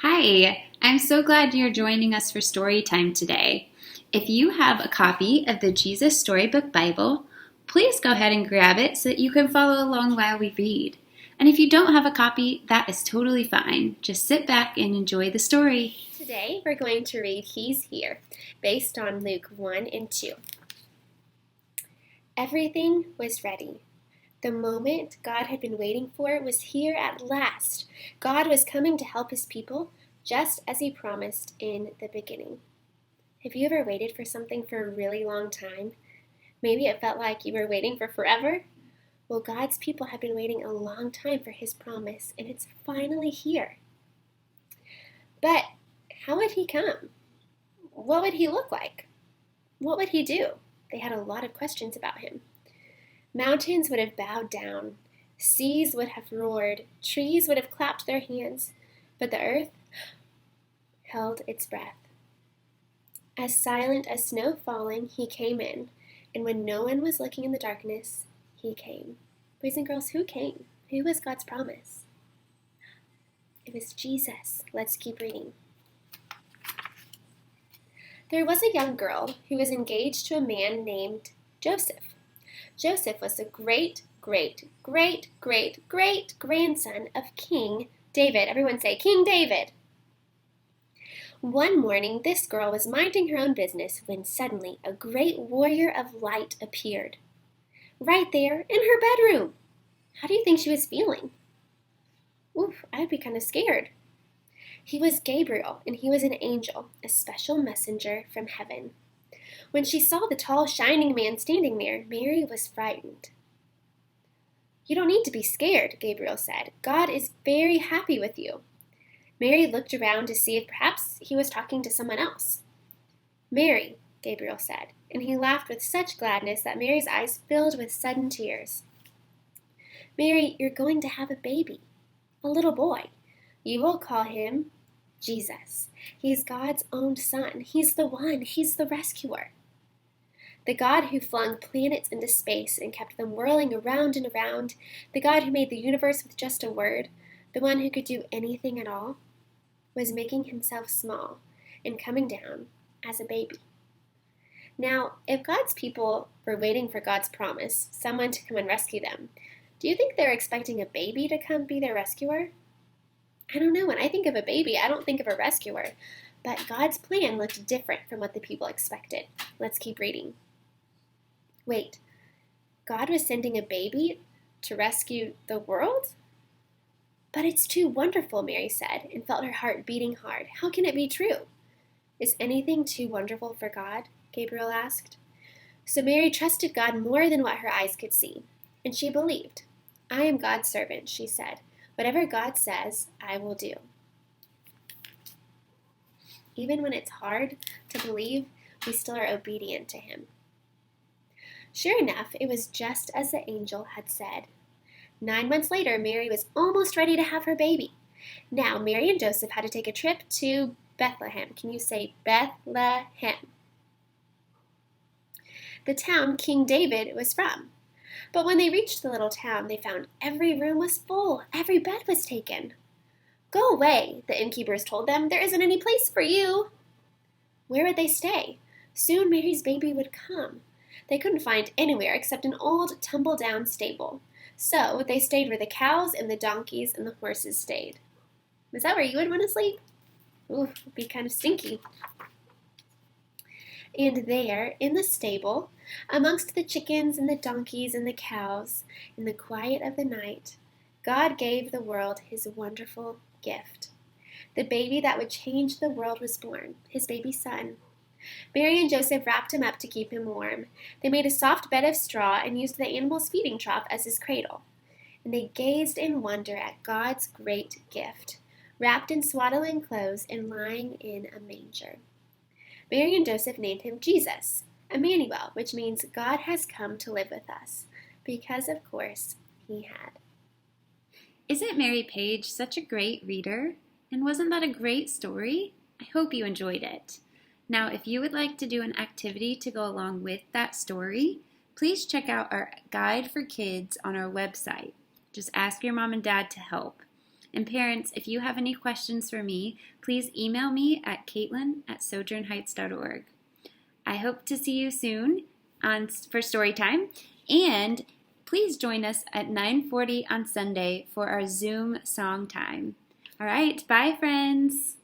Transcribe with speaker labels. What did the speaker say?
Speaker 1: Hi, I'm so glad you're joining us for Storytime today. If you have a copy of the Jesus Storybook Bible, please go ahead and grab it so that you can follow along while we read. And if you don't have a copy, that is totally fine. Just sit back and enjoy the story.
Speaker 2: Today we're going to read He's Here, based on Luke 1 and 2. Everything was ready. The moment God had been waiting for was here at last. God was coming to help his people, just as he promised in the beginning. Have you ever waited for something for a really long time? Maybe it felt like you were waiting for forever? Well, God's people have been waiting a long time for his promise, and it's finally here. But how would he come? What would he look like? What would he do? They had a lot of questions about him. Mountains would have bowed down, seas would have roared, trees would have clapped their hands, but the earth held its breath. As silent as snow falling, he came in, and when no one was looking in the darkness, he came. Boys and girls, who came? Who was God's promise? It was Jesus. Let's keep reading. There was a young girl who was engaged to a man named Joseph. Joseph was the great-great-great-great-great-grandson of King David. Everyone say, King David. One morning, this girl was minding her own business when suddenly a great warrior of light appeared. Right there in her bedroom. How do you think she was feeling? Oof, I'd be kind of scared. He was Gabriel, and he was an angel, a special messenger from heaven. When she saw the tall, shining man standing there, Mary was frightened. You don't need to be scared, Gabriel said. God is very happy with you. Mary looked around to see if perhaps he was talking to someone else. Mary, Gabriel said, and he laughed with such gladness that Mary's eyes filled with sudden tears. Mary, you're going to have a baby, a little boy. You will call him Jesus. He's God's own son. He's the one. He's the rescuer. The God who flung planets into space and kept them whirling around and around, the God who made the universe with just a word, the one who could do anything at all, was making himself small and coming down as a baby. Now, if God's people were waiting for God's promise, someone to come and rescue them, do you think they're expecting a baby to come be their rescuer? I don't know. When I think of a baby, I don't think of a rescuer. But God's plan looked different from what the people expected. Let's keep reading. Wait, God was sending a baby to rescue the world? But it's too wonderful, Mary said, and felt her heart beating hard. How can it be true? Is anything too wonderful for God? Gabriel asked. So Mary trusted God more than what her eyes could see, and she believed. I am God's servant, she said. Whatever God says, I will do. Even when it's hard to believe, we still are obedient to him. Sure enough, it was just as the angel had said. 9 months later, Mary was almost ready to have her baby. Now, Mary and Joseph had to take a trip to Bethlehem. Can you say Bethlehem? The town King David was from. But when they reached the little town, they found every room was full. Every bed was taken. Go away, the innkeepers told them. There isn't any place for you. Where would they stay? Soon Mary's baby would come. They couldn't find anywhere except an old, tumble-down stable. So they stayed where the cows and the donkeys and the horses stayed. Is that where you would want to sleep? Ooh, it'd be kind of stinky. And there, in the stable, amongst the chickens and the donkeys and the cows, in the quiet of the night, God gave the world his wonderful gift. The baby that would change the world was born, his baby son. Mary and Joseph wrapped him up to keep him warm. They made a soft bed of straw and used the animal's feeding trough as his cradle. And they gazed in wonder at God's great gift, wrapped in swaddling clothes and lying in a manger. Mary and Joseph named him Jesus, Emmanuel, which means God has come to live with us, because of course he had.
Speaker 1: Isn't Mary Page such a great reader? And wasn't that a great story? I hope you enjoyed it. Now, if you would like to do an activity to go along with that story, please check out our guide for kids on our website. Just ask your mom and dad to help. And parents, if you have any questions for me, please email me at caitlin@sojournheights.org. I hope to see you soon for Storytime, and please join us at 9:40 on Sunday for our Zoom song time. All right, bye friends.